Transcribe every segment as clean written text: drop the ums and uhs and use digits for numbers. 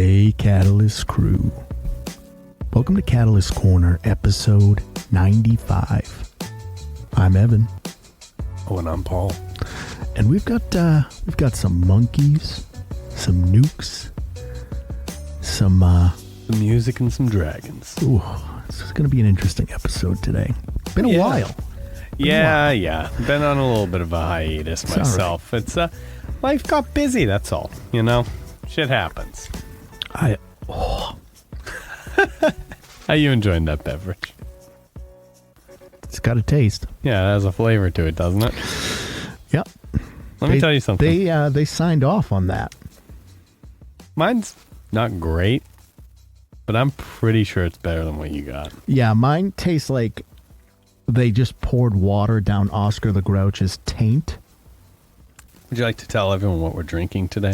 Hey, Catalyst crew. Welcome to Catalyst Corner, episode 95. I'm Evan. Oh, and I'm Paul. And we've got some monkeys, some nukes, some music and some dragons. Ooh, this is going to be an interesting episode today. Been a while. Yeah. Been on a little bit of a hiatus myself. Right. It's life got busy, that's all. You know? Shit happens. How you enjoying that beverage? It's got a taste. Yeah, it has a flavor to it, doesn't it? Yep. Let me tell you something. They signed off on that. Mine's not great, but I'm pretty sure it's better than what you got. Yeah, mine tastes like they just poured water down Oscar the Grouch's taint. Would you like to tell everyone what we're drinking today?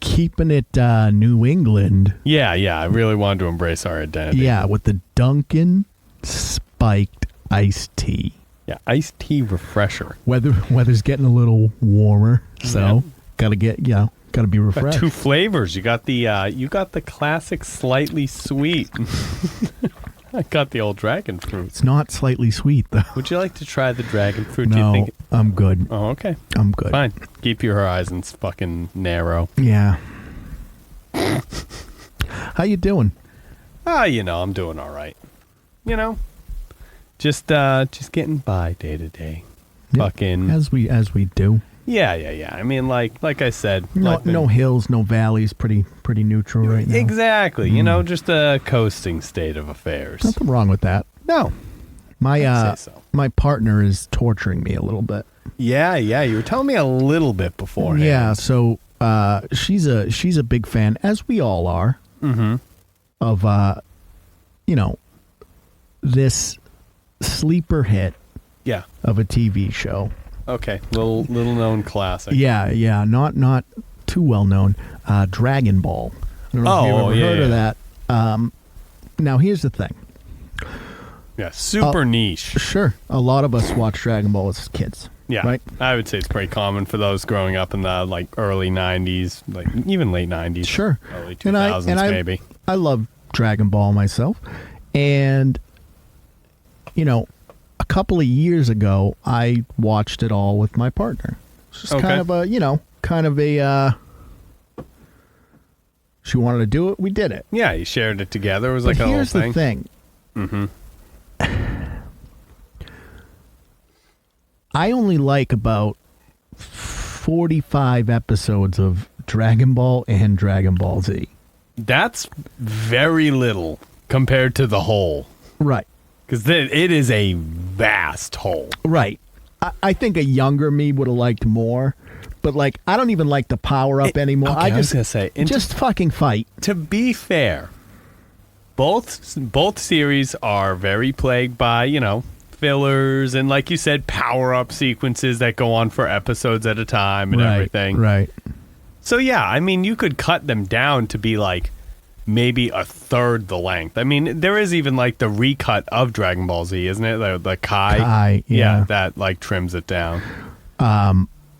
Keeping it New England. Yeah, I really wanted to embrace our identity. Yeah, with the Dunkin spiked iced tea. Yeah, iced tea refresher. Weather's getting a little warmer, so gotta be refreshed. Got two flavors. You got the classic slightly sweet. I got the old dragon fruit. It's not slightly sweet though. Would you like to try the dragon fruit? No, do you think I'm good. Oh, okay. I'm good. Fine. Keep your horizons fucking narrow. Yeah. How you doing? I'm doing all right. Just getting by day to day. Yeah, Fucking as we do. Yeah. I mean, like I said, no hills, no valleys. Pretty neutral right now. Exactly. Just a coasting state of affairs. Nothing wrong with that. No. My say so. My partner is torturing me a little bit. Yeah. You were telling me a little bit beforehand. Yeah. So she's a big fan, as we all are, of this sleeper hit. Yeah. Of a TV show. Okay, little known classic. Yeah, not too well known. Dragon Ball. I don't know if you've ever heard of that. Now here's the thing. Yeah, super niche. Sure, a lot of us watch Dragon Ball as kids. Yeah, right. I would say it's pretty common for those growing up in the early ~90s, even late '90s. Sure, early 2000s maybe. I love Dragon Ball myself, and a couple of years ago, I watched it all with my partner. It's just kind of a, she wanted to do it, we did it. Yeah, you shared it together. It was like a whole thing. Here's the thing. Mm-hmm. I only like about 45 episodes of Dragon Ball and Dragon Ball Z. That's very little compared to the whole. Right. Because it is a vast whole. Right. I think a younger me would have liked more. But, I don't even like the power-up anymore. Okay, I was going to say. Just fucking fight. To be fair, both series are very plagued by, fillers and, like you said, power-up sequences that go on for episodes at a time and everything. Right. So, yeah, I mean, you could cut them down to be, maybe a third the length. I mean, there is even the recut of Dragon Ball Z, isn't it? The Kai. Kai, yeah. That trims it down.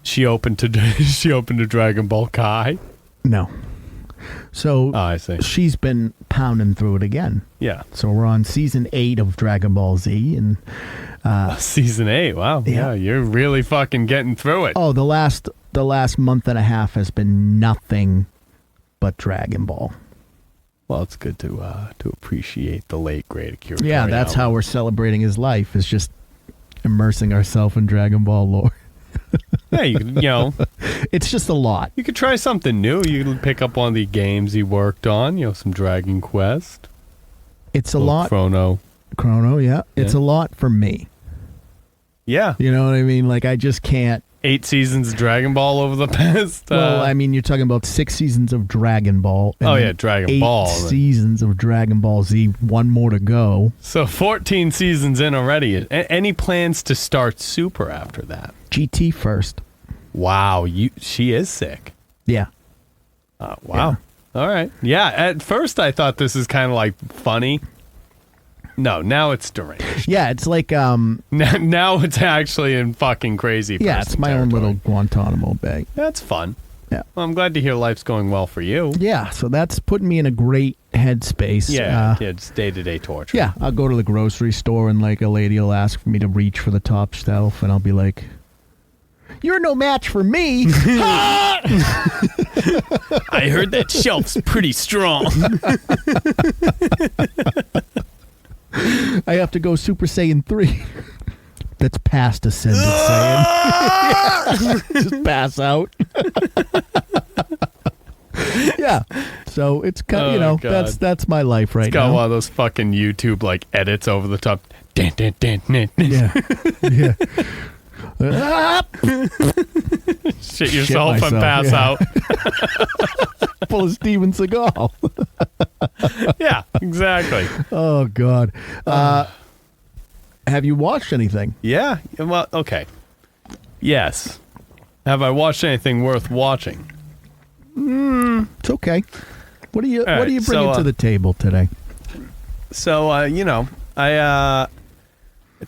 She opened to Dragon Ball Kai. No. So I see. She's been pounding through it again. Yeah. So we're on season 8 of Dragon Ball Z, and season 8. Wow. Yeah, you're really fucking getting through it. Oh, the last month and a half has been nothing but Dragon Ball. Well, it's good to appreciate the late great Akira. Yeah, that's how we're celebrating his life, is just immersing ourselves in Dragon Ball lore. Yeah, it's just a lot. You could try something new. You could pick up one of the games he worked on, some Dragon Quest. It's a lot. Chrono, yeah. It's a lot for me. Yeah. You know what I mean? I just can't. 8 seasons of Dragon Ball over the past. Well, I mean, you're talking about 6 seasons of Dragon Ball. And Dragon Ball. 8 seasons of Dragon Ball Z. One more to go. So 14 seasons in already. Any plans to start Super after that? GT first. Wow, she is sick. Yeah. Wow. Yeah. All right. Yeah. At first, I thought this is kind of funny. No, now it's deranged. Yeah, it's now it's actually in fucking crazy. Yeah, it's my own little Guantanamo Bay. That's fun. Yeah. Well, I'm glad to hear life's going well for you. Yeah, so that's putting me in a great headspace. Yeah, it's day-to-day torture. Yeah, I'll go to the grocery store and like a lady will ask for me to reach for the top shelf and I'll be like, "You're no match for me." I heard that shelf's pretty strong. I have to go Super Saiyan 3. That's past Ascended Saiyan. Just pass out. Yeah. So it's kind of, that's my life right now. Got one of those fucking YouTube like edits over the top. Dan, dan, dan, dan. Yeah. Yeah. Shit yourself and pass out. Full of Steven Seagal. Yeah, exactly. Oh, God. Have you watched anything? Yeah. Well, okay. Yes. Have I watched anything worth watching? It's okay. What are you right, bringing to the table today? So, I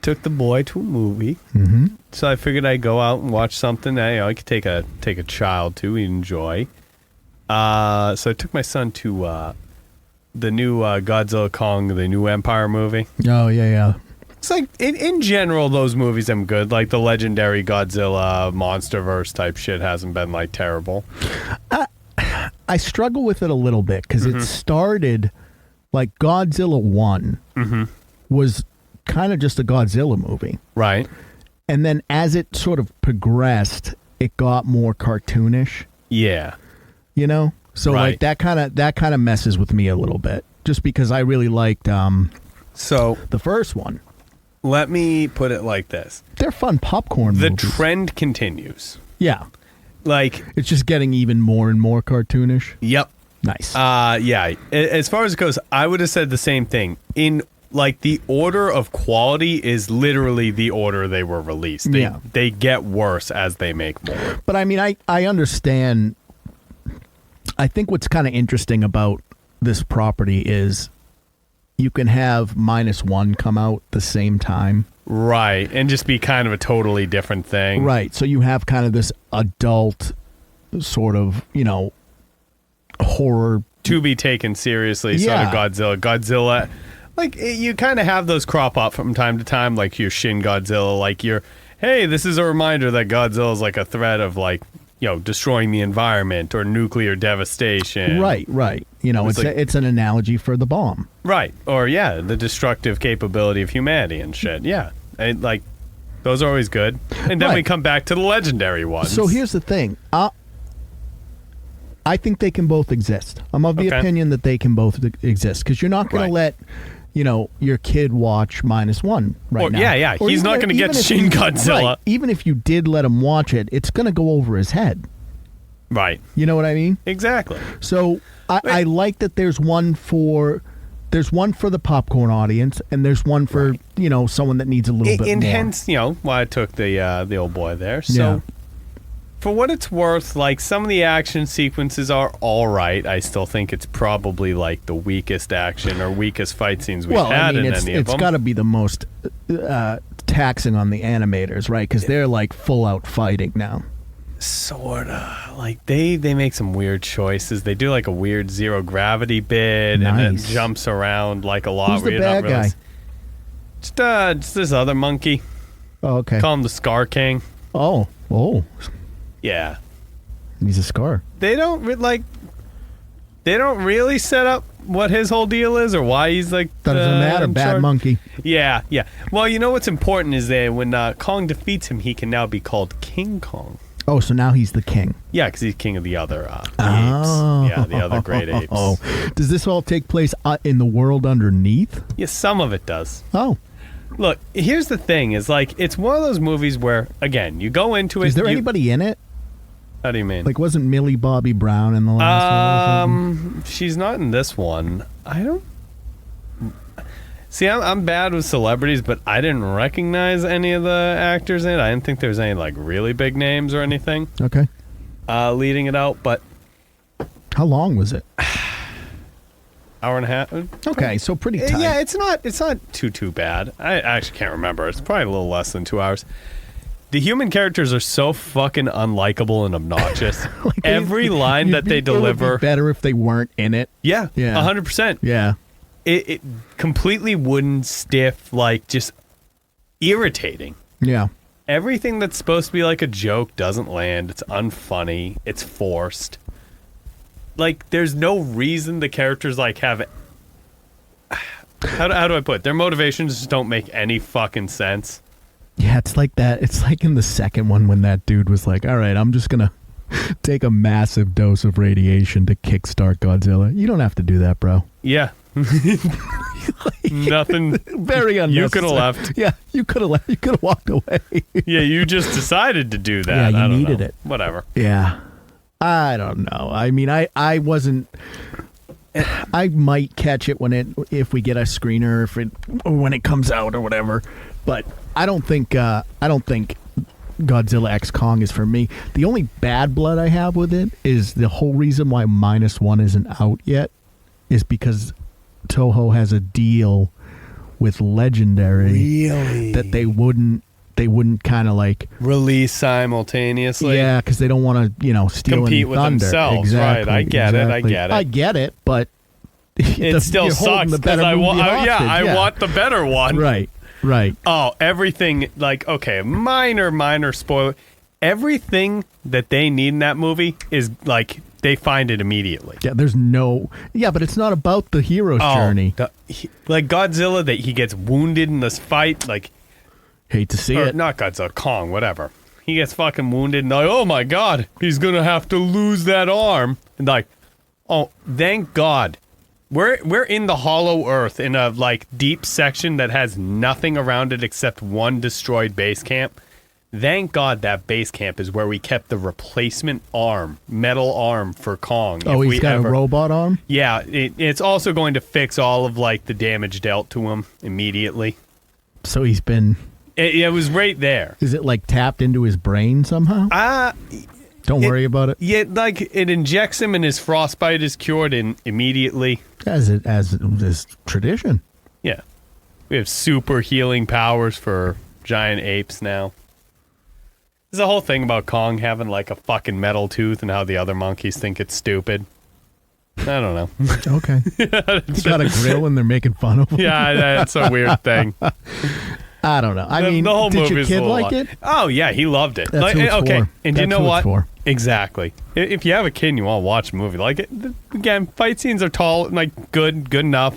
took the boy to a movie. Mm-hmm. So I figured I'd go out and watch something that I could take a child to enjoy. So I took my son to the new Godzilla Kong, the New Empire movie. Oh, yeah. It's like, in general, those movies I'm good. Like the legendary Godzilla MonsterVerse type shit hasn't been like terrible. I struggle with it a little bit because it started like Godzilla 1 was kind of just a Godzilla movie. Right. And then as it sort of progressed, it got more cartoonish. Yeah. You know? So right. like that kind of messes with me a little bit just because I really liked so the first one. Let me put it like this. They're fun popcorn The movies. trend continues. Yeah. Like it's just getting even more and more cartoonish. Yep. Nice. Yeah. As far as it goes, I would have said the same thing. In like the order of quality is literally the order they were released. They get worse as they make more. But I mean, I understand. I think what's kind of interesting about this property is you can have -1 come out the same time. Right. And just be kind of a totally different thing. Right. So you have kind of this adult sort of, horror. To be taken seriously sort of Godzilla. Godzilla, like, you kind of have those crop up from time to time, like your Shin Godzilla, like your, hey, this is a reminder that Godzilla is like a threat of like, destroying the environment or nuclear devastation. Right. It's an analogy for the bomb. Right. Or, the destructive capability of humanity and shit. Yeah. And, like, those are always good. And then we come back to the legendary ones. So here's the thing. I think they can both exist. I'm of the opinion that they can both exist because you're not going to let, your kid watch -1 right now. Yeah. He's not going to get Shin Godzilla. Right, even if you did let him watch it, it's going to go over his head. Right. You know what I mean? Exactly. So I like that there's one for the popcorn audience and there's one for, someone that needs a little bit more. And hence, why I took the old boy there. So for what it's worth, like some of the action sequences are all right. I still think it's probably like the weakest action or weakest fight scenes we've had in any of them. It's got to be the most taxing on the animators, right? Because they're like full out fighting now. Sorta. Like they make some weird choices. They do like a weird zero gravity bit and then jumps around like a lot. Who's the bad guy? Just this other monkey. Oh, okay. Call him the Scar King. Oh. Yeah. He's a scar. They don't really set up what his whole deal is or why he's like. That doesn't matter. Bad monkey. Yeah. Well, what's important is that when Kong defeats him, he can now be called King Kong. Oh, so now he's the king. Yeah, because he's king of the other apes. Oh. Yeah, the other great apes. Oh, does this all take place in the world underneath? Yeah, some of it does. Oh. Look, here's the thing: is like it's one of those movies where, again, you go into it. Is there anybody in it? How do you mean? Like, wasn't Millie Bobby Brown in the last one? She's not in this one. I don't. See, I'm bad with celebrities, but I didn't recognize any of the actors in it. I didn't think there was any like really big names or anything. Okay. Leading it out, but how long was it? Hour and a half. Okay, so pretty tight. Yeah, it's not too bad. I actually can't remember. It's probably a little less than 2 hours. The human characters are so fucking unlikable and obnoxious. Every line that they deliver. It would be better if they weren't in it. Yeah, Yeah. 100%. Yeah. It completely wooden, stiff, like just irritating. Yeah. Everything that's supposed to be like a joke doesn't land. It's unfunny. It's forced. Like, there's no reason the characters like have. How do I put it? Their motivations just don't make any fucking sense. Yeah, it's like that. It's like in the second one when that dude was like, all right, I'm just going to take a massive dose of radiation to kickstart Godzilla. You don't have to do that, bro. Yeah. Nothing. Very unnecessary. You could have left. Yeah, you could have left. You could have walked away. Yeah, you just decided to do that. Yeah, I you don't needed know. it. Whatever. Yeah. I don't know. I mean, I wasn't. I might catch it if we get a screener, or when it comes out or whatever. But I don't think Godzilla X Kong is for me. The only bad blood I have with it is the whole reason why -1 isn't out yet is because Toho has a deal with Legendary that they wouldn't kind of like release simultaneously. Yeah, because they don't want to steal compete any with thunder. themselves. Exactly, right? I get it. I get it, but it still sucks because I want the better one. Right. Oh, everything, like, okay, minor spoiler. Everything that they need in that movie is, like, they find it immediately. Yeah, but it's not about the hero's journey. Like Godzilla, that he gets wounded in this fight, like. Hate to see it. Not Godzilla, Kong, whatever. He gets fucking wounded, and like, oh my God, he's going to have to lose that arm. And like, oh, thank God. We're in the hollow earth in a like deep section that has nothing around it except one destroyed base camp. Thank God that base camp is where we kept the replacement metal arm for Kong. Oh, he's got a robot arm? Yeah, it's also going to fix all of like the damage dealt to him immediately. So he's been... It was right there. Is it like tapped into his brain somehow? Don't worry about it. Yeah, like it injects him and his frostbite is cured immediately. As is tradition. Yeah. We have super healing powers for giant apes now. There's a whole thing about Kong having like a fucking metal tooth and how the other monkeys think it's stupid. I don't know. Okay. He's got a grill and they're making fun of him. Yeah, that's a weird thing. I don't know. I mean, the whole did your kid like lot. it? Oh, yeah, he loved it. That's who it's okay, for. and you know who what? It's for. Exactly. If you have a kid and you want to watch a movie, like it, again, fight scenes are good enough.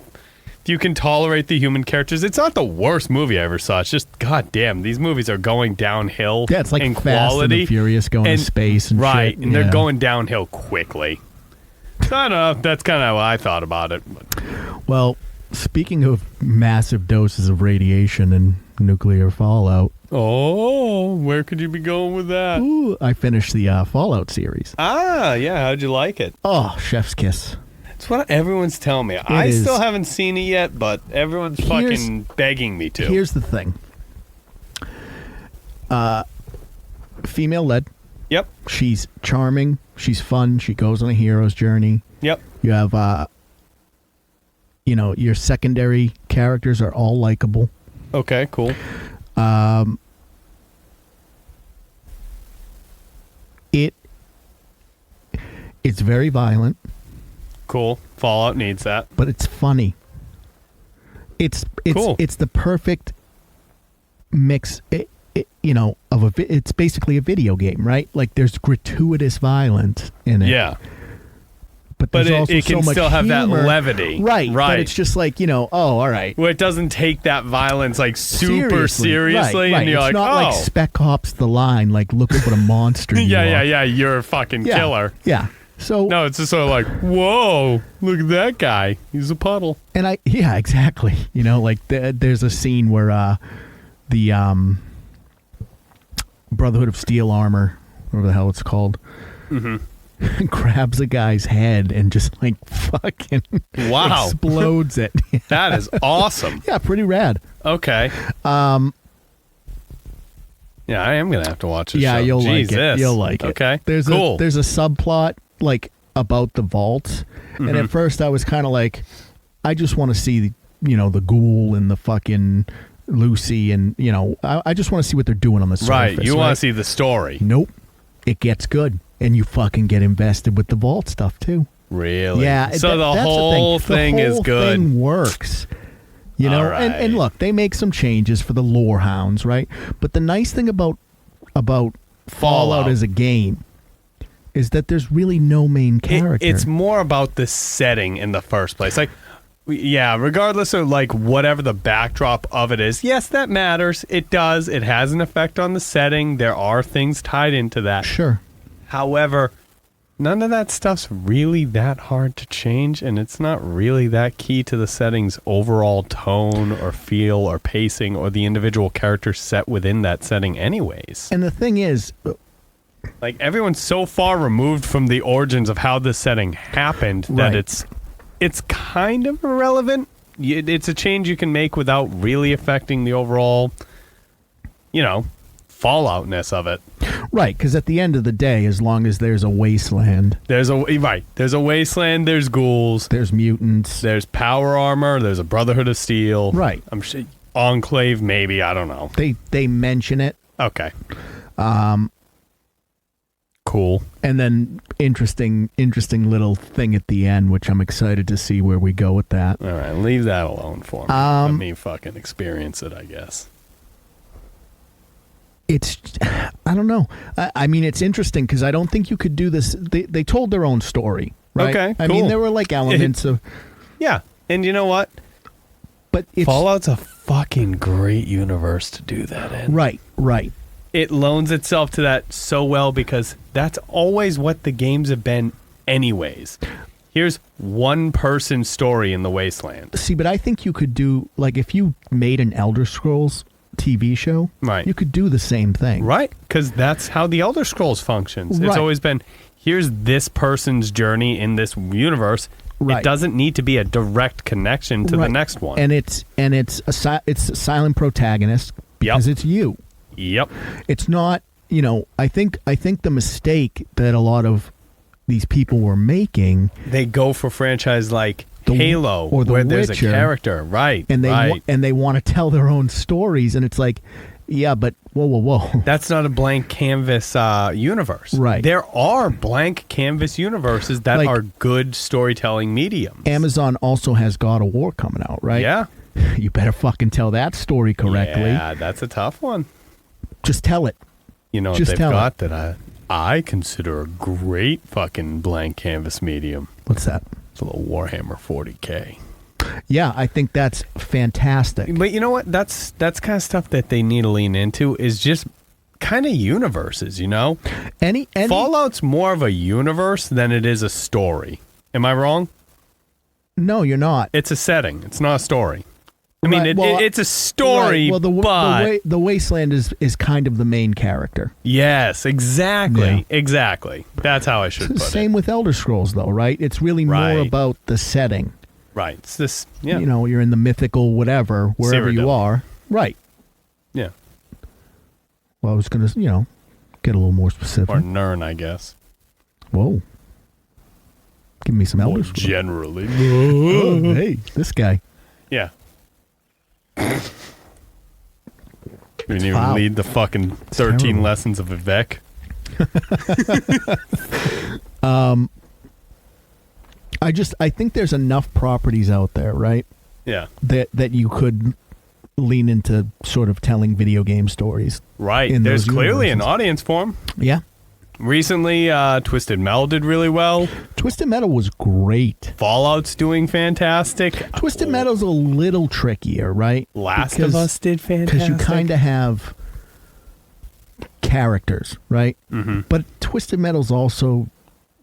If you can tolerate the human characters, it's not the worst movie I ever saw. It's just, goddamn, these movies are going downhill. Yeah, it's like in Fast quality. and the Furious going to space and right, shit. and they're going downhill quickly. So I don't know. That's kind of how I thought about it. Well, speaking of massive doses of radiation and nuclear fallout. Oh, where could you be going with that? Ooh, I finished the Fallout series. Ah, yeah. How'd you like it? Oh, chef's kiss. That's what everyone's telling me. I still haven't seen it yet, but everyone's fucking begging me to. Here's the thing. Female led. Yep. She's charming. She's fun. She goes on a hero's journey. Yep. You have, your secondary characters are all likable. Okay, cool. It's very violent. Cool. Fallout needs that. But it's funny. It's cool. It's the perfect mix, it's basically a video game, right? Like there's gratuitous violence in it. Yeah. But also it can so much still have humor. that levity. Right. But it's just like, all right. Well, it doesn't take that violence like super seriously. Right. And you're it's like, not like Spec Ops The Line, like, look at what a monster you are. Yeah. You're a fucking killer. Yeah. So no, it's just sort of like, whoa, look at that guy. He's a puddle. And exactly. There's a scene where the Brotherhood of Steel Armor, whatever the hell it's called, grabs a guy's head and just like fucking explodes it. That is awesome. Yeah, pretty rad. Okay. Yeah, I am gonna have to watch it. Yeah, you'll like it. You'll like it. Okay. There's a subplot like about the vault, and at first I was kind of like, I just want to see the ghoul and the fucking Lucy, and I just want to see what they're doing on the surface. Right, you want to see the story. Nope, it gets good, and you fucking get invested with the vault stuff too. Really? Yeah. So the whole thing is good. The whole thing works. Right. And look, they make some changes for the lore hounds, right? But the nice thing about Fallout as a game is that there's really no main character. It's more about the setting in the first place. Like, yeah, regardless of like whatever the backdrop of it is, yes, that matters. It does. It has an effect on the setting. There are things tied into that. Sure. However, none of that stuff's really that hard to change, and it's not really that key to the setting's overall tone or feel or pacing or the individual characters set within that setting anyways. And the thing is, like, everyone's so far removed from the origins of how this setting happened that it's kind of irrelevant. It's a change you can make without really affecting the overall, falloutness of it. Right, because at the end of the day, as long as there's a wasteland, there's a wasteland, there's ghouls, there's mutants, there's power armor, there's a Brotherhood of Steel. Right. I'm sure Enclave, maybe, I don't know. They mention it. Okay. Cool. And then interesting little thing at the end, which I'm excited to see where we go with that. All right, leave that alone for me. Let me fucking experience it, I guess. I don't know. I mean, it's interesting because I don't think you could do this. They told their own story, right? Okay, I cool. mean, there were like elements of... Yeah, and you know what? But Fallout's a fucking great universe to do that in. Right. It loans itself to that so well because that's always what the games have been anyways. Here's one person's story in the wasteland. See, but I think you could do, like, if you made an Elder Scrolls TV show, right, you could do the same thing. Right, because that's how the Elder Scrolls functions. Right. It's always been, here's this person's journey in this universe. Right. It doesn't need to be a direct connection to the next one. And it's a silent protagonist because it's you. Yep. It's not, I think the mistake that a lot of these people were making, they go for franchise like Halo or where there's a character, right? And they want to tell their own stories, and it's like, yeah, but whoa. That's not a blank canvas universe. Right. There are blank canvas universes that like, are good storytelling mediums. Amazon also has God of War coming out, right? Yeah. You better fucking tell that story correctly. Yeah, that's a tough one. Just tell it. You know what they've got that I consider a great fucking blank canvas medium. What's that? It's a little Warhammer 40K. Yeah, I think that's fantastic. But you know what? That's kind of stuff that they need to lean into is just kind of universes, Any Fallout's more of a universe than it is a story. Am I wrong? No, you're not. It's a setting. It's not a story. I mean, it's a story, right. Well, the wasteland is kind of the main character. Yes, exactly. Yeah. Exactly. That's how I should put it. Same with Elder Scrolls, though, right? It's really more about the setting. Right. It's this, yeah. You're in the mythical whatever, wherever you are. Right. Yeah. Well, I was going to, get a little more specific. Or Nern, I guess. Whoa. Give me some Elder Scrolls. Generally. Oh, hey, this guy. Yeah. You didn't even lead the fucking 13 lessons of Vivek. I think there's enough properties out there, right? Yeah. That you could lean into sort of telling video game stories. Right. There's clearly an audience for them. Yeah. Recently, Twisted Metal did really well. Twisted Metal was great. Fallout's doing fantastic. Twisted Metal's a little trickier, right? Last of Us did fantastic. Because you kind of have characters, right? Mm-hmm. But Twisted Metal's also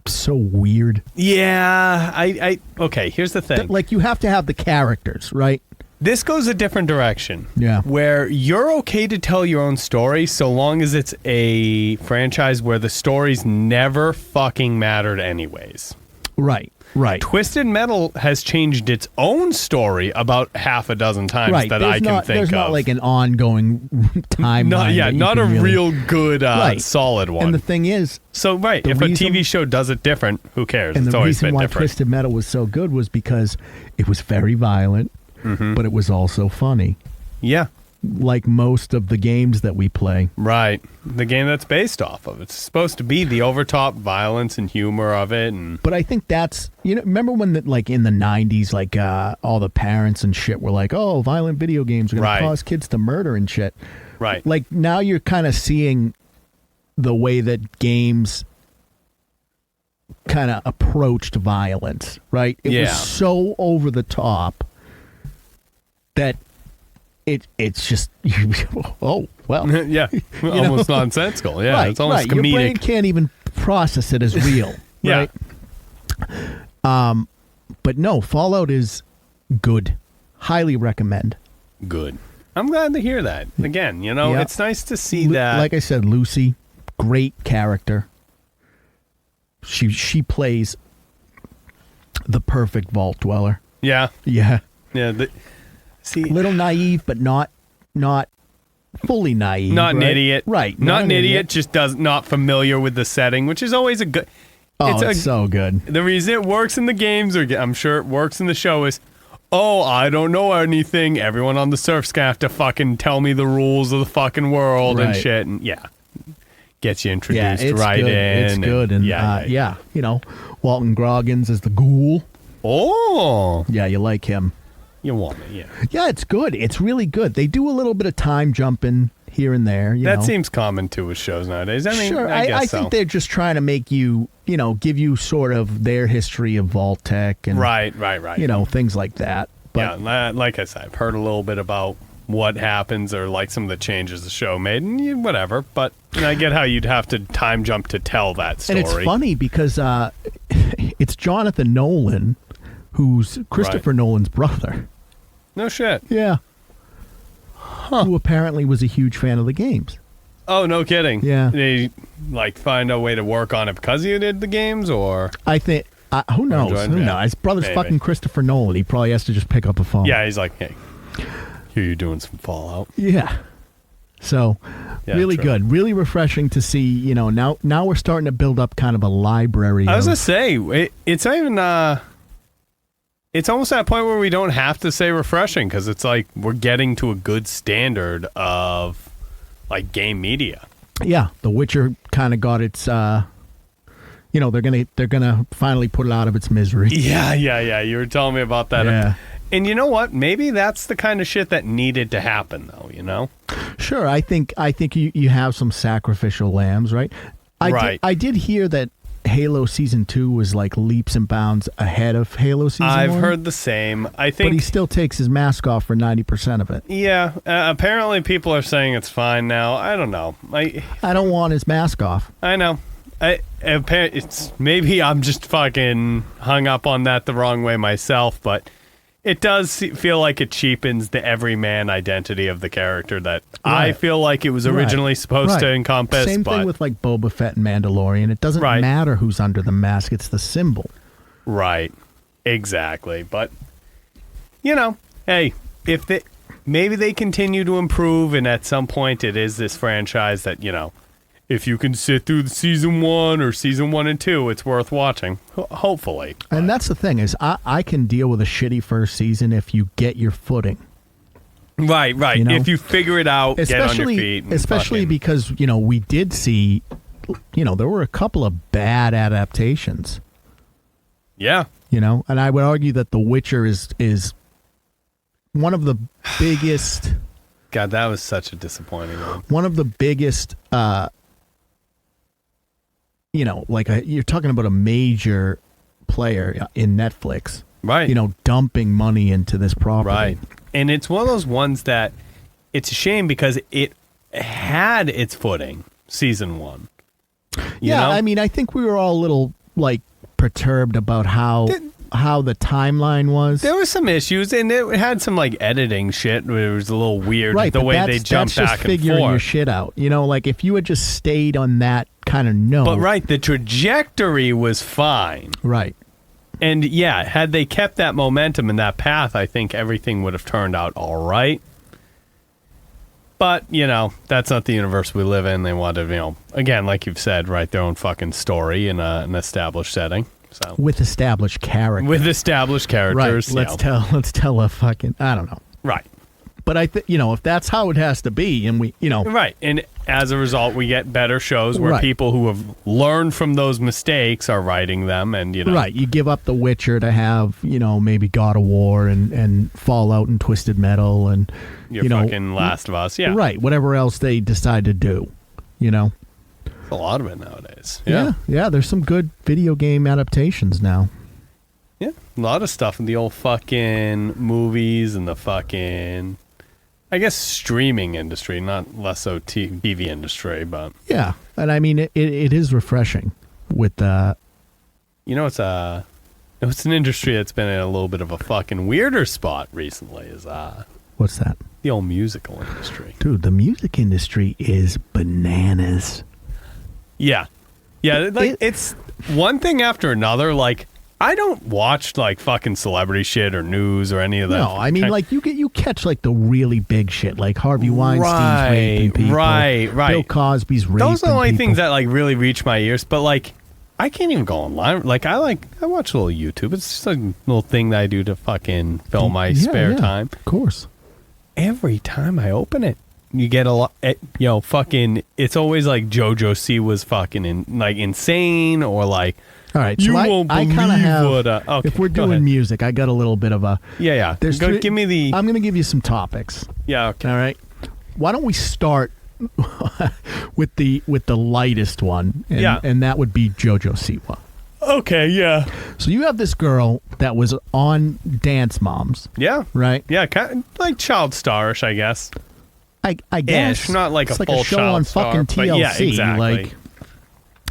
so weird. Yeah. Okay, here's the thing. Like, you have to have the characters, right? This goes a different direction. Yeah. Where you're okay to tell your own story so long as it's a franchise where the stories never fucking mattered anyways. Right. Twisted Metal has changed its own story about half a dozen times that I can think of. There's not like an ongoing timeline. Not a real good, solid one. And the thing is... So, if a TV show does it different, who cares? And it's the always reason been why different. Twisted Metal was so good was because it was very violent, but it was also funny. Yeah. like most of the games that we play. Right. The game that's based off of. It's supposed to be the overtop violence and humor of it. But I think that's, remember when like in the 90s, like all the parents and shit were like, oh, violent video games are going to cause kids to murder and shit. Right. Like now you're kind of seeing the way that games kind of approached violence, right? It was so over the top that it's just oh well yeah, almost nonsensical. Yeah, it's almost comedic. Your brain can't even process it as real. Yeah. Right. But no, Fallout is good. Highly recommend. Good. I'm glad to hear that. Again, it's nice to see that. Like I said, Lucy, great character. She plays the perfect vault dweller. Yeah. Yeah. Yeah. See, little naive, but not fully naive. Not an idiot. Right. Not an idiot, just not familiar with the setting, which is always a good... it's so good. The reason it works in the games, or I'm sure it works in the show, is, I don't know anything. Everyone on the surf's gonna have to fucking tell me the rules of the fucking world and shit. And gets you introduced in. It's good. And Walton Goggins is the ghoul. Oh. Yeah, you like him. You want it, yeah. Yeah, it's good. It's really good. They do a little bit of time jumping here and there. That seems common too with shows nowadays. I mean, sure, I guess I think they're just trying to make you, give you sort of their history of Vault Tech and right. Things like that. But, like I said, I've heard a little bit about what happens or like some of the changes the show made and whatever. But I get how you'd have to time jump to tell that story. And it's funny because it's Jonathan Nolan, who's Christopher Nolan's brother. No shit. Yeah. Who apparently was a huge fan of the games. Oh, no kidding. Yeah. Did they find a way to work on it because he did the games, or? I think, who knows? Who knows? His brother's fucking Christopher Nolan. He probably has to just pick up a phone. Yeah, he's like, hey, here you're doing some Fallout. Yeah. So, really good. Really refreshing to see, now we're starting to build up kind of a library. I was going to say, it's not even... It's almost at a point where we don't have to say refreshing because it's like we're getting to a good standard of like game media. Yeah, The Witcher kind of got its. They're gonna finally put it out of its misery. Yeah. You were telling me about that. Yeah. And you know what? Maybe that's the kind of shit that needed to happen, though. Sure, I think you have some sacrificial lambs, right? I did hear that Halo Season 2 was like leaps and bounds ahead of Halo Season 1. I've heard the same. I think, but he still takes his mask off for 90% of it. Yeah, apparently people are saying it's fine now. I don't know. I don't want his mask off. I know. It's maybe I'm just fucking hung up on that the wrong way myself, but it does feel like it cheapens the everyman identity of the character that I feel like it was originally supposed to encompass. Same thing with like Boba Fett and Mandalorian. It doesn't matter who's under the mask. It's the symbol. Right. Exactly. But, hey, maybe they continue to improve, and at some point it is this franchise that, if you can sit through season 1 or season 1 and 2, it's worth watching. Hopefully. And that's the thing is I can deal with a shitty first season if you get your footing. Right. If you figure it out, get on your feet. Especially because, we did see, there were a couple of bad adaptations. Yeah. And I would argue that The Witcher is one of the biggest... God, that was such a disappointing one. One of the biggest... you're talking about a major player in Netflix, right? Dumping money into this property, right? And it's one of those ones that it's a shame because it had its footing, season 1. You know? I mean, I think we were all a little perturbed about how the timeline was. There were some issues, and it had some editing shit. It was a little weird the way they jumped back and forth. Figuring your shit out, if you had just stayed on that kind of note. But the trajectory was fine. Right. And had they kept that momentum and that path, I think everything would have turned out all right. But, that's not the universe we live in. They want to, again, like you've said, write their own fucking story in an established setting. So. With established characters. Right. Let's tell a fucking, I don't know. Right. But I think, if that's how it has to be, and we, Right. And as a result, we get better shows where people who have learned from those mistakes are writing them. And, Right. You give up The Witcher to have, maybe God of War and Fallout and Twisted Metal and, your fucking Last of Us. Yeah. Right. Whatever else they decide to do, There's a lot of it nowadays. Yeah. There's some good video game adaptations now. Yeah. A lot of stuff in the old fucking movies and the fucking... I guess streaming industry, not less so TV industry, but yeah, and I mean it is refreshing with it's an industry that's been in a little bit of a fucking weirder spot recently. Is what's that? The old musical industry, dude. The music industry is bananas. Yeah, it's one thing after another. Like, I don't watch like fucking celebrity shit or news or any of that. No, I mean like you catch like the really big shit, like Harvey Weinstein's raping people, right. Bill Cosby's raping. Those are the only people. things that like really reach my ears. But like, I can't even go online. Like I watch a little YouTube. It's just a little thing that I do to fucking fill my spare time. Of course. Every time I open it, you get a lot. Fucking. It's always like Jojo Siwa's fucking insane or like. All right, you so won't I believe kind of have. What, okay, if we're doing music, I got a little bit of a. Yeah. Give me the. I'm going to give you some topics. Yeah. Okay. All right. Why don't we start with the lightest one? And that would be Jojo Siwa. Okay. Yeah. So you have this girl that was on Dance Moms. Yeah. Right. Yeah. Kind of like child starish, I guess. I guess not like it's a like full a show child on star, fucking TLC. but yeah, exactly.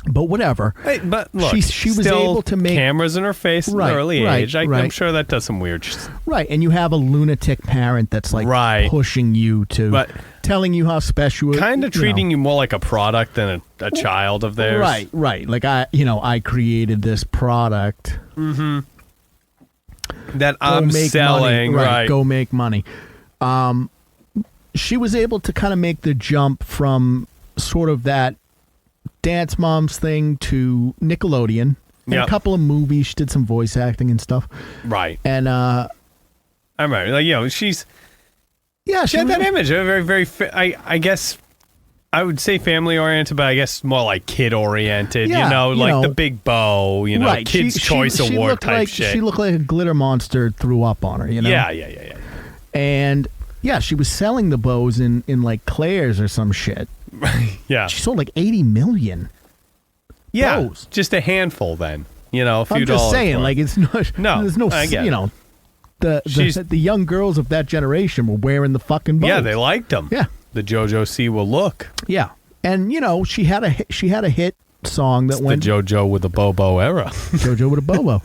But whatever. Hey, but look, she was still able to make cameras in her face at an early age. I'm sure that does some weird. Right, and you have a lunatic parent that's like pushing you to, telling you how special. Kind of treating you more like a product than a child of theirs. Right. Like I created this product. Mm-hmm. That I'm selling. Money. Right. Go make money. She was able to kind of make the jump from sort of that Dance Moms thing to Nickelodeon. And a couple of movies. She did some voice acting and stuff. Right. And I remember, like, she had that image. Very, very. I guess I would say family oriented, but I guess more like kid oriented. The big bow. Kids' Choice Award type shit. She looked like a glitter monster threw up on her. Yeah. And she was selling the bows in like Claire's or some shit. Yeah. She sold like 80 million. Yeah. Bows. Just a handful then. A few dollars. I'm just saying, like, it's not. No. There's no. The young girls of that generation were wearing the fucking bows. Yeah, they liked them. Yeah. The Jojo Siwa look. Yeah. And she had a hit song that went the JoJo with a Bobo era. JoJo with a Bobo.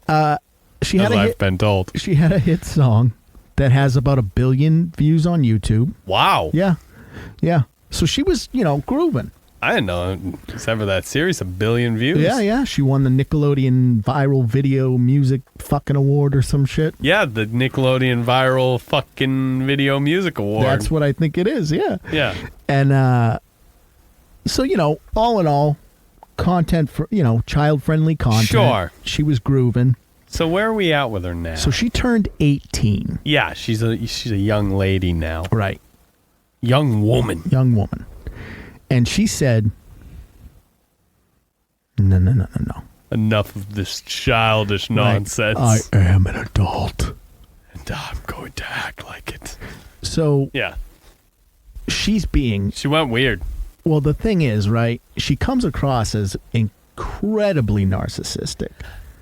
I've been told. She had a hit song that has about 1 billion views on YouTube. Wow. Yeah. So she was, grooving. I didn't know it's ever that series, 1 billion views. Yeah. She won the Nickelodeon Viral Video Music fucking Award or some shit. Yeah, the Nickelodeon Viral fucking Video Music Award. That's what I think it is, yeah. Yeah. And so, all in all, content for, child-friendly content. Sure. She was grooving. So where are we at with her now? So she turned 18. Yeah, she's a young lady now. Right. Young woman. And she said, no. Enough of this childish nonsense. I am an adult. And I'm going to act like it. So, yeah. She went weird. Well, the thing is, right, she comes across as incredibly narcissistic.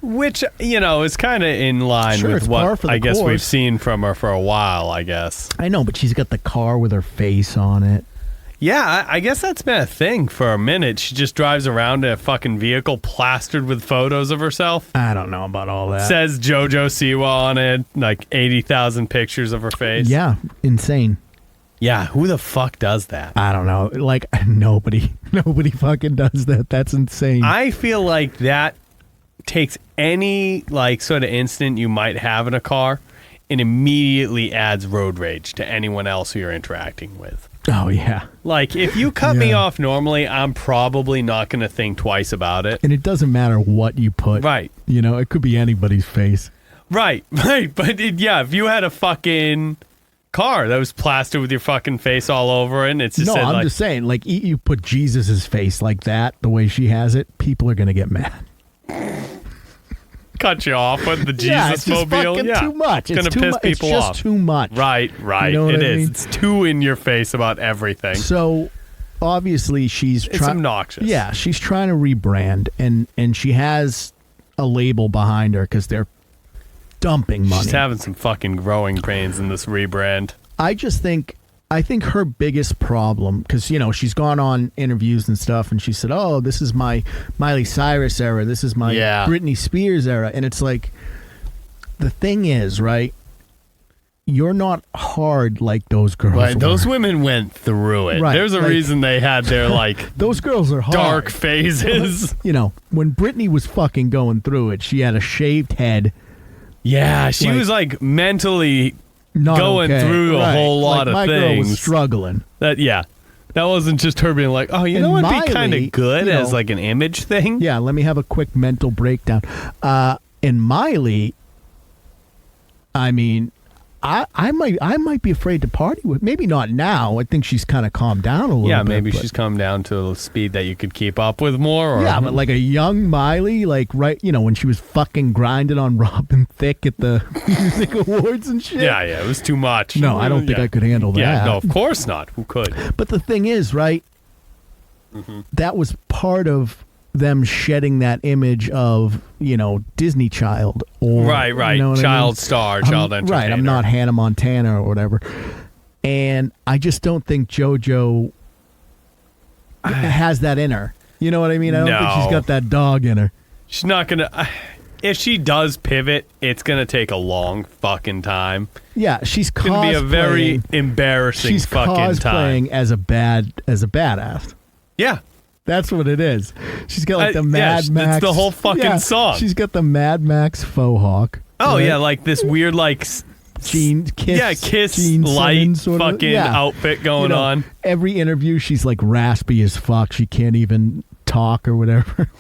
Which, is kind of in line with what I guess we've seen from her for a while, I guess. I know, but she's got the car with her face on it. Yeah, I guess that's been a thing for a minute. She just drives around in a fucking vehicle plastered with photos of herself. I don't know about all that. Says Jojo Siwa on it, like 80,000 pictures of her face. Yeah, insane. Yeah, who the fuck does that? I don't know. Like, nobody fucking does that. That's insane. I feel like that takes any, like, sort of instant you might have in a car and immediately adds road rage to anyone else who you're interacting with. Oh, yeah. Like, if you cut me off normally, I'm probably not going to think twice about it. And it doesn't matter what you put. Right. It could be anybody's face. Right. But, if you had a fucking, car that was plastered with your fucking face all over it. And it's just no, said, I'm like, just saying, like, you put Jesus's face like that, the way she has it, people are gonna get mad. cut you off with the Yeah, Jesus it's just mobile. fucking Yeah, too much. It's gonna piss people it's off. just too much. Right. You know what It I is. mean? It's too in your face about everything. So obviously she's It's obnoxious. Yeah, she's trying to rebrand, and she has a label behind her because they're dumping money. She's having some fucking growing pains in this rebrand. I think her biggest problem, because, you know, she's gone on interviews and stuff, and she said, oh, this is my Miley Cyrus era. This is my Britney Spears era. And it's like, the thing is, right, you're not hard like those girls were. Those women went through it. Right, There's a reason they had their, like, those girls are hard. dark phases. You know, when Britney was fucking going through it, she had a shaved head. Yeah, she was, like, mentally Not going okay. through a whole lot of my things. Girl was struggling. That wasn't just her being like, oh, you know what'd be kind of good you know, as like an image thing? Yeah, let me have a quick mental breakdown. And Miley, I mean, I might be afraid to party with. Maybe not now. I think she's kind of calmed down a little bit. Yeah, maybe she's come down to a speed that you could keep up with more. Or, yeah, but like a young Miley, like, right, you know, when she was fucking grinding on Robin Thicke at the music awards and shit. Yeah, it was too much. No, I don't think I could handle that. Yeah, no, of course not. Who could? But the thing is, right, that was part of them shedding that image of, you know, Disney child. Or, Right. You know what Child I mean? star, child entertainer. Right, I'm not Hannah Montana or whatever. And I just don't think JoJo has that in her. You know what I mean? I don't think she's got that dog in her. She's not going to... If she does pivot, it's going to take a long fucking time. Yeah, she's It's going to be a very embarrassing fucking time. She's cosplaying as a badass. Yeah. That's what it is. She's got like the Mad Max. It's the whole fucking song. She's got the Mad Max faux hawk. Oh, right? yeah, like this weird, like... Kiss Gene light sort of, fucking outfit going on. Every interview, she's like raspy as fuck. She can't even talk or whatever.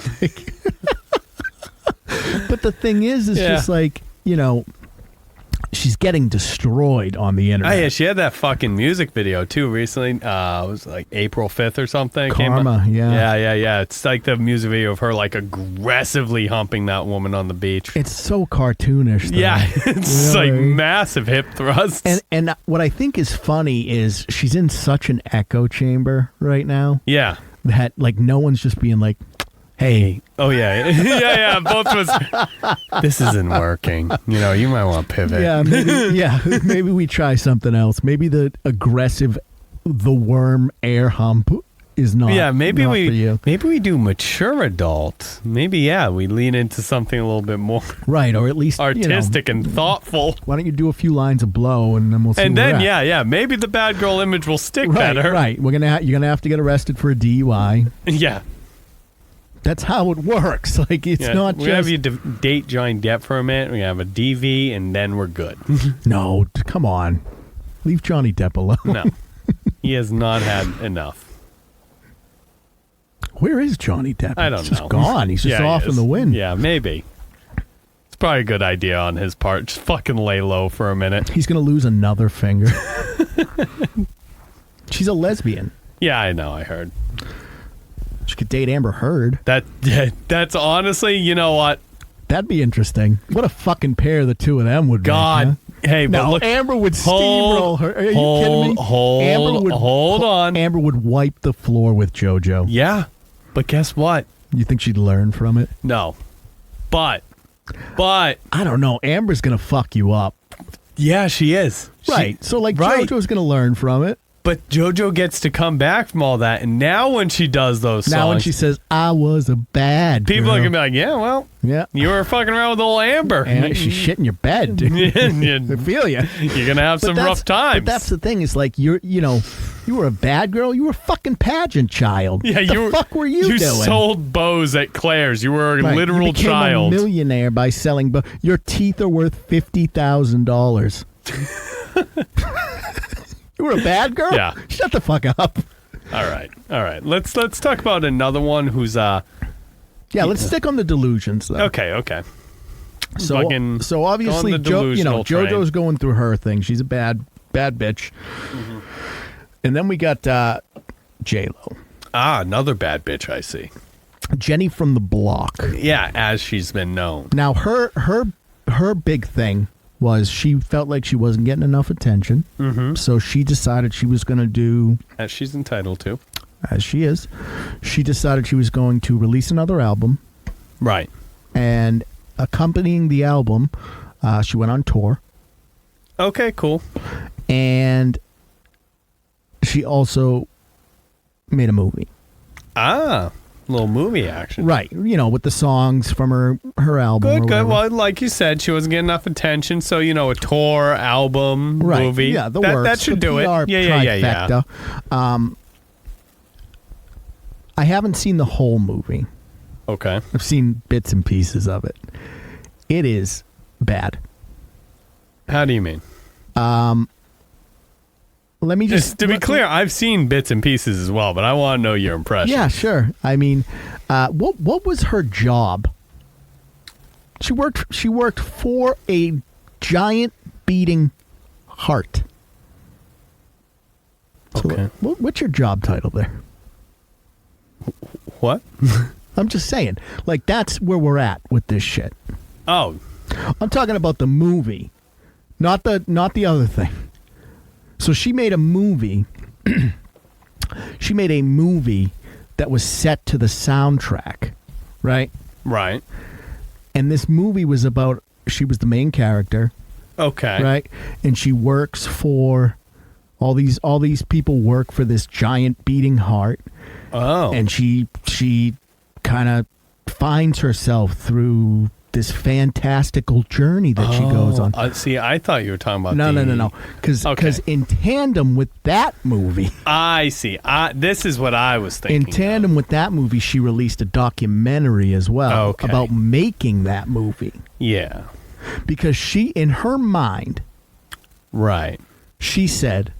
But the thing is just like, you know, she's getting destroyed on the internet. Oh, yeah, she had that fucking music video, too, recently. It was like April 5th or something. Karma, Yeah. It's like the music video of her, like, aggressively humping that woman on the beach. It's so cartoonish, though. Yeah, it's like massive hip thrusts. And what I think is funny is she's in such an echo chamber right now. Yeah. That, like, no one's just being like, hey. Oh, yeah. yeah. Both of us. This isn't working. You know, you might want to pivot. Yeah, maybe we try something else. Maybe the aggressive, the worm air hump is not. Yeah, maybe not for you. Maybe we do mature adult. Maybe, we lean into something a little bit more. Right, or at least artistic and thoughtful. Why don't you do a few lines of blow and then we'll see. And then, maybe the bad girl image will stick better. Right, you're gonna have to get arrested for a DUI. Yeah. That's how it works. Like, it's not we just... have you date Johnny Depp for a minute. We have a DV, and then we're good. No, come on. Leave Johnny Depp alone. No. He has not had enough. Where is Johnny Depp? I don't know. He's just gone. He's just off in the wind. Yeah, maybe. It's probably a good idea on his part. Just fucking lay low for a minute. He's going to lose another finger. She's a lesbian. Yeah, I know. I heard. She could date Amber Heard. That's honestly, you know what? That'd be interesting. What a fucking pair the two of them would make. Huh? Hey, but no, look, Amber would steamroll her. Are you kidding me? Hold on. Amber would wipe the floor with JoJo. Yeah, but guess what? You think she'd learn from it? No, but I don't know. Amber's gonna fuck you up. Yeah, she is. Right. JoJo's gonna learn from it. But JoJo gets to come back from all that, and now when she does those songs... Now when she says, I was a bad girl. People are going to be like, yeah, well, you were fucking around with old Amber. And she's shitting your bed, dude. I feel you. You're going to have some rough times. But that's the thing, is like, you were a bad girl, you were a fucking pageant child. Yeah, what the fuck were you doing? You sold bows at Claire's. You were a literal you became child. A millionaire by selling bows. Your teeth are worth $50,000. You were a bad girl? Yeah. Shut the fuck up. All right. Let's talk about another one who's let's stick on the Delusions though. Okay. So obviously JoJo's going through her thing. She's a bad Bad bitch. Mm-hmm. And then we got J-Lo. Ah, another bad bitch, I see. Jenny from the Block. Yeah, as she's been known. Now, her big thing was she felt like she wasn't getting enough attention. Mm-hmm. So she decided she was going to do... As she's entitled to. As she is. She decided she was going to release another album. Right. And accompanying the album, she went on tour. Okay, cool. And she also made a movie. Ah, little movie action. Right. You know, with the songs from her album. Good. Well, like you said, she wasn't getting enough attention. So, you know, a tour, album, movie. Yeah, the works. That should do PR it. Yeah. I haven't seen the whole movie. Okay. I've seen bits and pieces of it. It is bad. How do you mean? Let me just to be clear, I've seen bits and pieces as well, but I want to know your impression. Yeah, sure. I mean, what was her job? She worked for a giant beating heart. So okay. What's your job title there? What? I'm just saying. Like, that's where we're at with this shit. Oh. I'm talking about the movie, not the other thing. So she made a movie. She made a movie that was set to the soundtrack, right? Right. And this movie was about, she was the main character. Okay. Right? And she works for all these people work for this giant beating heart. Oh. And she kind of finds herself through this fantastical journey that she goes on. See, I thought you were talking about No. Because in tandem with that movie... I see. This is what I was thinking. In tandem with that movie, she released a documentary as well about making that movie. Yeah. Because she, in her mind... Right. She said,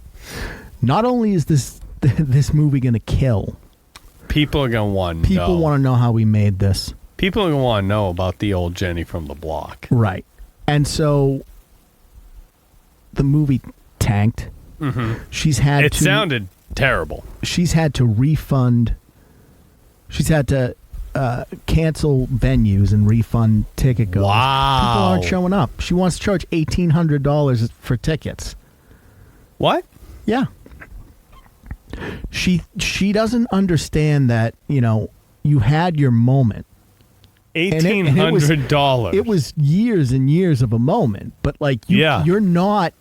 not only is this movie going to kill... People are going to want to know. People want to know how we made this. People are going to want to know about the old Jenny from the Block. Right. And so the movie tanked. Mm-hmm. It sounded terrible. She's had to refund. She's had to cancel venues and refund ticket goers. Wow. People aren't showing up. She wants to charge $1,800 for tickets. What? Yeah. She doesn't understand that, you know, you had your moment. $1,800. It was years and years of a moment, but like you're not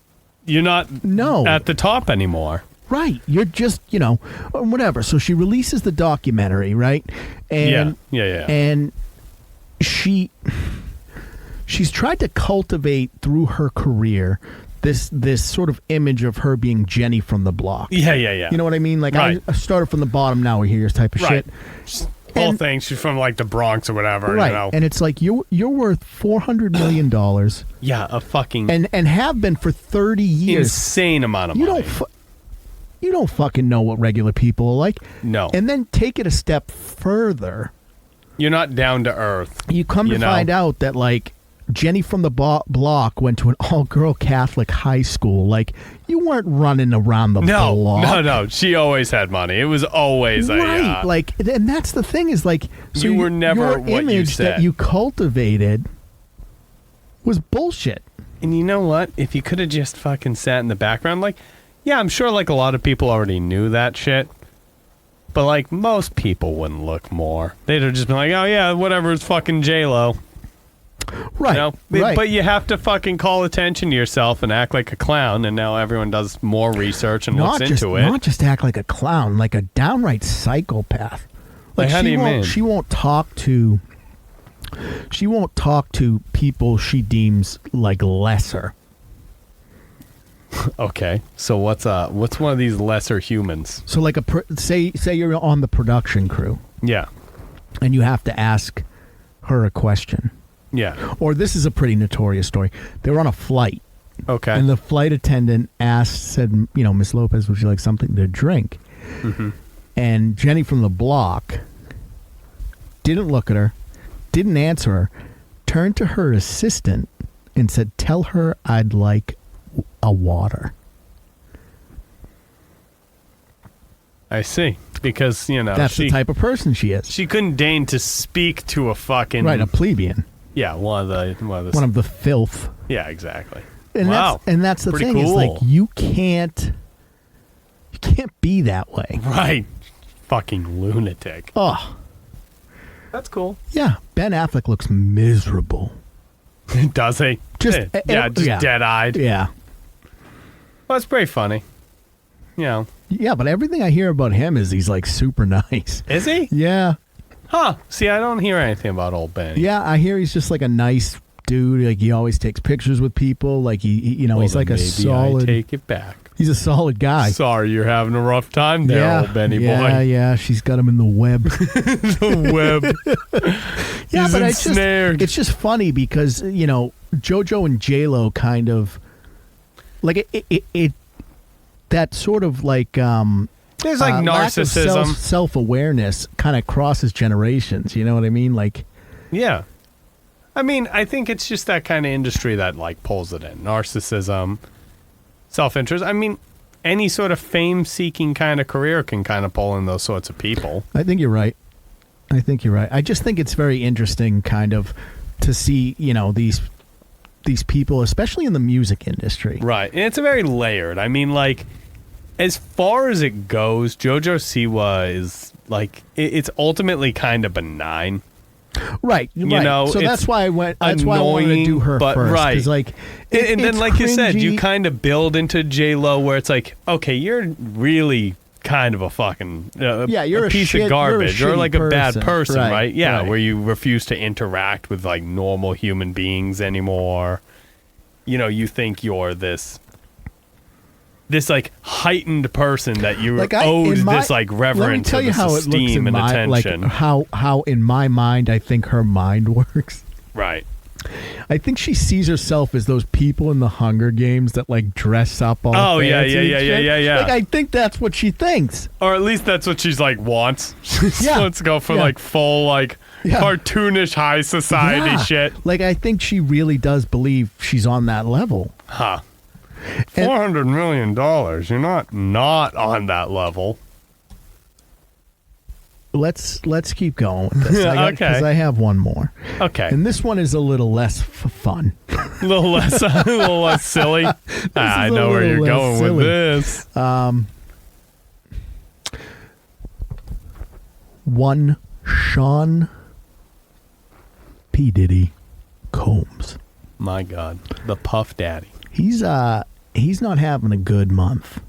at the top anymore. Right. You're just, you know, whatever. So she releases the documentary, right? And yeah. And she's tried to cultivate through her career this sort of image of her being Jenny from the Block. Yeah. You know what I mean? Like, right. I started from the bottom, now we're here type of shit. Whole thing, she's from like the Bronx or whatever. Right. You know? And it's like you're worth $400 million. Yeah, a fucking... And have been for 30 years. Insane amount of money. You don't fucking know what regular people are like. No. And then take it a step further. You're not down to earth. You come to find out that, like, Jenny from the Block went to an all-girl Catholic high school. Like, you weren't running around the block. No. She always had money. It was always right. Like, and that's the thing is, like, so you were never your what image you said. that you cultivated was bullshit. And you know what? If you could have just fucking sat in the background, like, yeah, I'm sure like a lot of people already knew that shit. But like most people wouldn't look more. They'd have just been like, oh yeah, whatever, it's fucking J-Lo. Right, you know? right. But you have to fucking call attention to yourself and act like a clown, and now everyone does more research and looks into it. Not just act like a clown, like a downright psychopath. Like how do you mean? She won't talk to people she deems like lesser. Okay, so what's one of these lesser humans? So like say you're on the production crew. Yeah. And you have to ask her a question. Yeah. Or this is a pretty notorious story. They were on a flight. Okay. And the flight attendant said, you know, Miss Lopez, would you like something to drink? Mm-hmm. And Jenny from the Block didn't look at her, didn't answer her, turned to her assistant and said, tell her I'd like a water. I see. Because, that's the type of person she is. She couldn't deign to speak to a fucking... Right, a plebeian. Yeah, one of the filth. Yeah, exactly. And wow. That's the thing, cool. is like you can't be that way. Right. Fucking lunatic. Oh. That's cool. Yeah, Ben Affleck looks miserable. Does he? Just dead-eyed. Yeah. Well, it's pretty funny. Yeah, but everything I hear about him is he's like super nice. Is he? Yeah. Huh. See, I don't hear anything about old Ben. Yeah, I hear he's just like a nice dude. Like he always takes pictures with people. Like he's like a solid. I take it back. He's a solid guy. Sorry, you're having a rough time there, old Benny boy. Yeah, she's got him in the web. The web. Yeah, he's but ensnared. It's just funny because JoJo and J-Lo kind of like it that sort of like there's like narcissism, self-awareness kind of crosses generations. You know what I mean? Like, yeah. I mean, I think it's just that kind of industry that like pulls it in. Narcissism, self-interest. I mean, any sort of fame-seeking kind of career can kind of pull in those sorts of people. I think you're right. I just think it's very interesting kind of to see, these people, especially in the music industry. Right. And it's a very layered. I mean, like, as far as it goes, Jojo Siwa is like, it's ultimately kind of benign. Right. So that's why I went. That's why I wanted to do her first. Right. Because like, and then like cringy. You said, you kind of build into J-Lo where it's like, okay, you're really kind of a fucking you're a piece of garbage or like a bad person, right? Yeah, right. Where you refuse to interact with like normal human beings anymore. You think you're this like heightened person that you owed this like reverence, let me tell you how esteem, it looks and attention. Like how in my mind I think her mind works. Right. I think she sees herself as those people in the Hunger Games that like dress up all fancy. Yeah. Like I think that's what she thinks, or at least that's what she's like wants. Let's go for like full like cartoonish high society shit. Like I think she really does believe she's on that level. Huh. $400 million. You're not on that level. Let's keep going with this. Okay. Because I have one more. Okay. And this one is a little less fun. a little less silly. I know where you're going silly. With this. One Sean P. Diddy Combs. My God, the Puff Daddy. He's not having a good month.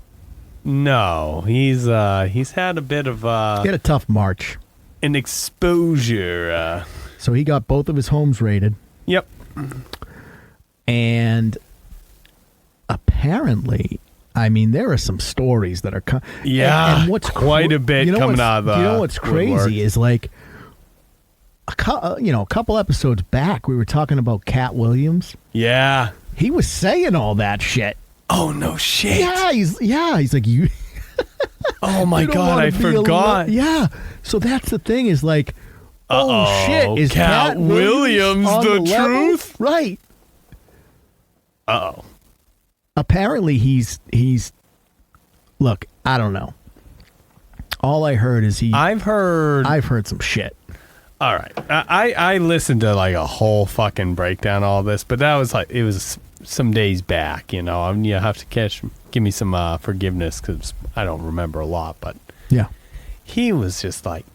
No, he's had a bit of he had a tough March. An exposure. So he got both of his homes raided. Yep. And apparently, I mean, there are some stories that are and what's quite a bit coming out of the what's crazy woodwork. Is like a couple episodes back we were talking about Cat Williams. Yeah. He was saying all that shit. Oh no shit. Yeah, he's like you. Oh my God, I forgot. Yeah. So that's the thing is like, oh shit, is Cat Williams the truth? Right. Uh-oh. Apparently he's look, I don't know. All I heard is I've heard some shit. All right. I listened to like a whole fucking breakdown of all this, but that was like, it was some days back, you have to give me some forgiveness because I don't remember a lot, but yeah, he was just like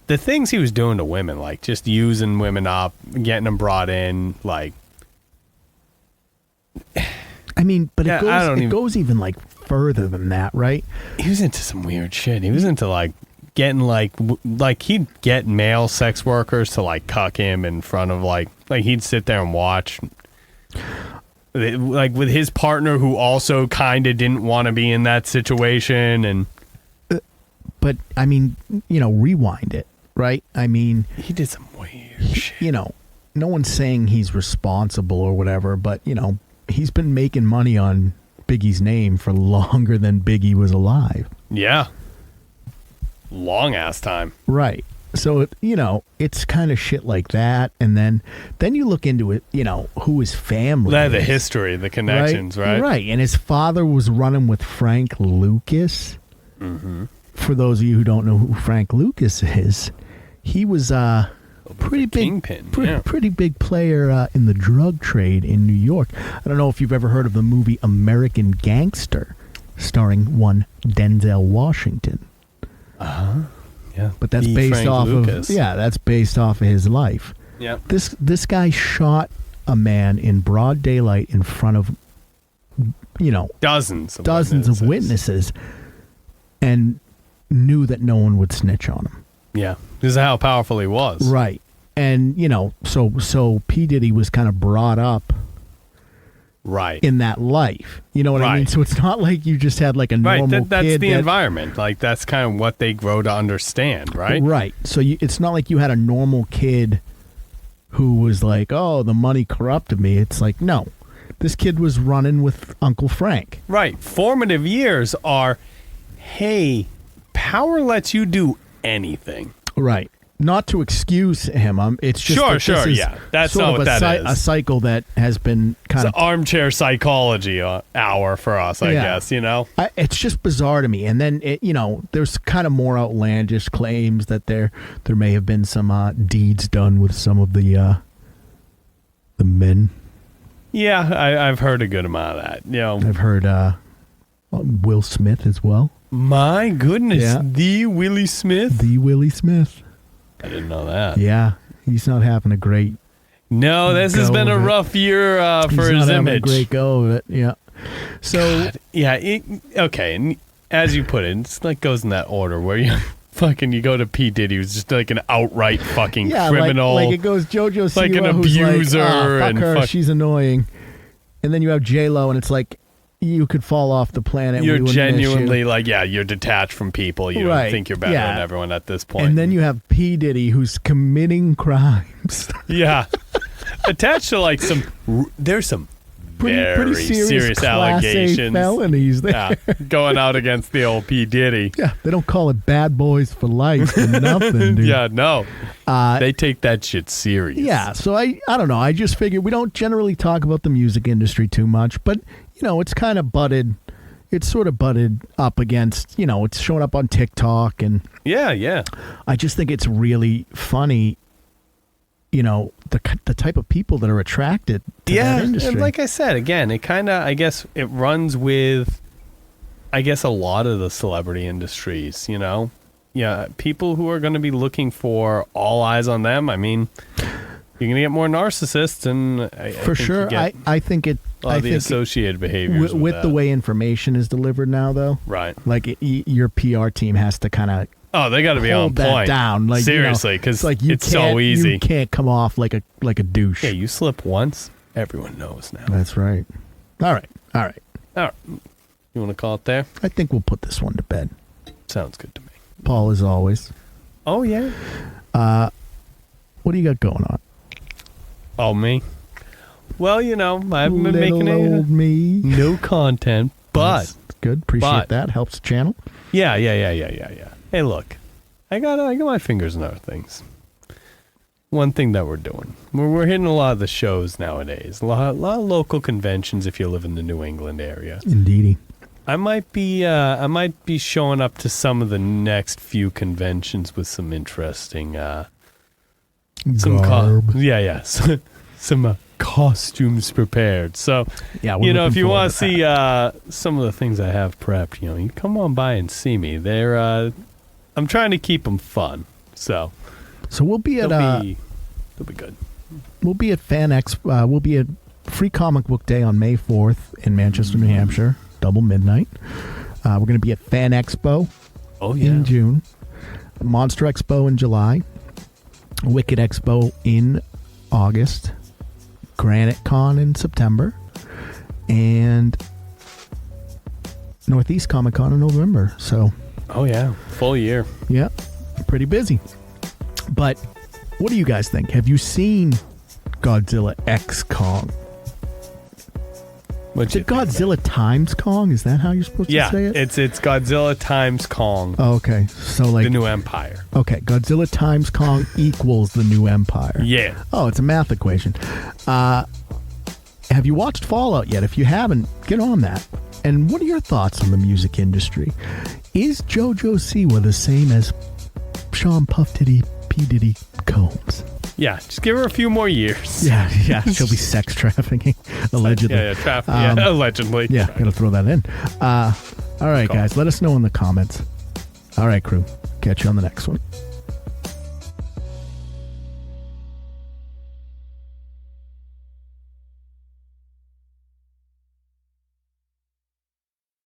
the things he was doing to women, like just using women up, getting them brought in, like. I mean, but it goes even like further than that, right? He was into some weird shit. He was into like getting like he'd get male sex workers to like cuck him in front of like he'd sit there and watch. Like with his partner who also kind of didn't want to be in that situation. And but I mean, rewind it, right? I mean, he did some weird shit. No one's saying he's responsible or whatever, but he's been making money on Biggie's name for longer than Biggie was alive. Yeah. Long ass time. Right. So, it's kind of shit like that. And then you look into it, who his family is. The history, the connections, right? Right. And his father was running with Frank Lucas. Mm-hmm. for those of you who don't know who Frank Lucas is, he was pretty big player in the drug trade in New York. I don't know if you've ever heard of the movie American Gangster, starring one Denzel Washington. Yeah, but that's that's based off of his life. Yeah, this guy shot a man in broad daylight in front of dozens of witnesses, and knew that no one would snitch on him. Yeah, this is how powerful he was. Right. And, so P. Diddy was kind of brought up in that life. You know what I mean? So it's not like you just had like a normal kid. That's the environment. Like, that's kind of what they grow to understand, right? Right. So it's not like you had a normal kid who was like, oh, the money corrupted me. It's like, no. This kid was running with Uncle Frank. Right. Formative years are, hey, power lets you do anything. Right. Not to excuse him. It's just sure. Yeah, that's sort not of what that is. A cycle that has been kind of armchair psychology hour for us, I guess. It's just bizarre to me. And then there's kind of more outlandish claims that there may have been some deeds done with some of the men. Yeah, I've heard a good amount of that. I've heard Will Smith as well. My goodness, the Willie Smith. I didn't know that. Yeah, he's not having a great. No, this has been a rough year for his image. He's not having a great go of it. Yeah. So okay, and as you put it, it's like goes in that order where you go to P. Diddy, who's just like an outright fucking criminal. Like it goes Jojo Siwa, like an abuser, fuck her, she's annoying, and then you have J-Lo, and it's like. You could fall off the planet. You're genuinely you're detached from people. You don't think you're better than everyone at this point. And then you have P. Diddy, who's committing crimes. Yeah. Attached to there's some pretty serious allegations. Felonies there. Yeah, going out against the old P. Diddy. Yeah, they don't call it bad boys for life for nothing, dude. Yeah, no. They take that shit serious. Yeah, so I don't know. I just figured we don't generally talk about the music industry too much, but it's kind of butted. It's sort of butted up against, it's showing up on TikTok. And yeah. I just think it's really funny, the type of people that are attracted to that industry. And like I said, again, it kind of, I guess it runs with, a lot of the celebrity industries, Yeah, people who are going to be looking for all eyes on them. I mean, you're going to get more narcissists, and I think it. A lot of the associated behaviors with the way information is delivered now, though. Right. Like your PR team has to kind of. Oh, they got to be on point. Down. Like, seriously, because it's so easy. You can't come off like a douche. Yeah, you slip once, everyone knows now. That's right. All right. You want to call it there? I think we'll put this one to bed. Sounds good to me. Paul, as always. Oh, yeah. What do you got going on? Oh, me? Well, I haven't been making no content, but that's good. Appreciate that. Helps the channel. Yeah. Hey, look, I got my fingers in other things. One thing that we're doing, we're hitting a lot of the shows nowadays. A lot of local conventions if you live in the New England area. Indeedy. I might be showing up to some of the next few conventions with some interesting some costumes prepared. So if you want to see some of the things I have prepped, you come on by and see me. They're I'm trying to keep them fun. So we'll be at they'll be good. We'll be at Fan Expo. We'll be at Free Comic Book Day on May 4th in Manchester, New Hampshire. Double midnight. We're going to be at Fan Expo in June, Monster Expo in July, Wicked Expo in August, Granite Con in September, and Northeast Comic Con in November. So, full year. Yeah, pretty busy. But what do you guys think? Have you seen Godzilla X Kong? Is it Godzilla times Kong? Is that how you're supposed to say it? Yeah, it's Godzilla times Kong. Oh, okay. So like the new empire. Okay, Godzilla times Kong equals the new empire. Yeah. Oh, it's a math equation. Have you watched Fallout yet? If you haven't, get on that. And what are your thoughts on the music industry? Is Jojo Siwa the same as Sean Puff Diddy P. Diddy Combs? Yeah, just give her a few more years. Yeah, she'll be sex trafficking, allegedly. Allegedly. Yeah, gotta throw that in. All right, guys, let us know in the comments. All right, crew, catch you on the next one.